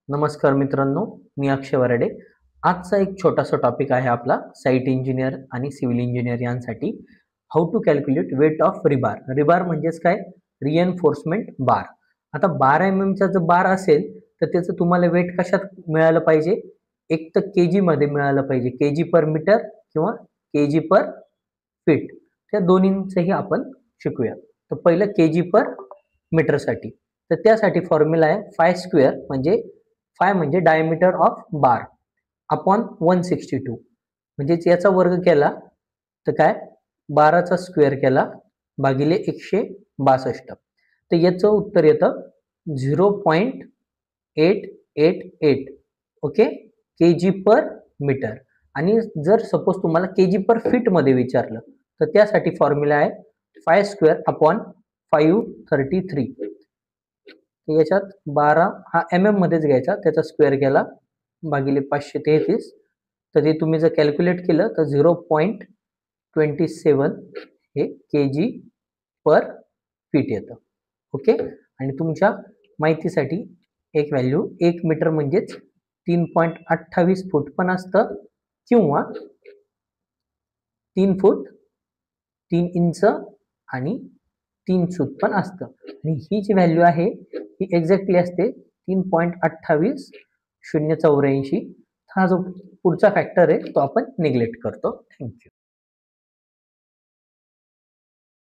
नमस्कार मित्रांनो, मी अक्षय वराडे. आजचा एक छोटासा टॉपिक आहे आपला साइट इंजिनियर आणि सिव्हिल इंजिनियर यांसाठी. How to calculate weight of rebar. Rebar म्हणजेच काय? Reinforcement bar. आता 12 mm चा जर बार असेल तर त्याचं तुम्हाला वेट कशात मिळालं पाहिजे? एक तर केजी मध्ये मिळालं पाहिजे, केजी पर मीटर किंवा केजी पर फीट. त्या दोन्हींचंही आपण शिकूया. तर पहिलं केजी पर मीटरसाठी. तर त्यासाठी फॉर्म्युला आहे फाय स्क्वेअर, म्हणजे फाय म्हणजे डायमीटर ऑफ बार अपॉन 162. म्हणजेच याचा वर्ग केला तर काय, 12चा स्क्वेअर केला भागिले 162. तर याचं उत्तर येतं 0.888. ओके, केजी पर मीटर. आणि जर सपोज तुम्हाला केजी पर फीट मध्ये विचारलं तर त्यासाठी फॉर्म्युला आहे फाय स्क्वेअर अपॉन 533. याच्यात 12 हा mm मध्येच घ्यायचा, त्याचा स्क्वेअर केला भागिले 533. तर ते तुम्ही जर कॅल्क्युलेट केलं तर 0.27 हे केजी पर फीट येतं. ओके, आणि तुमच्या माहितीसाठी एक व्हॅल्यू, 1 मीटर म्हणजेच 3.28 फूट पण असतं किंवा 3 फूट 3 इंच आणि 3 सूत पण असतं. आणि ही जी व्हॅल्यू आहे ही एक्झॅक्टली असते 3.2884. हा जो पुढचा फॅक्टर आहे तो आपण निग्लेक्ट करतो. थँक्यू.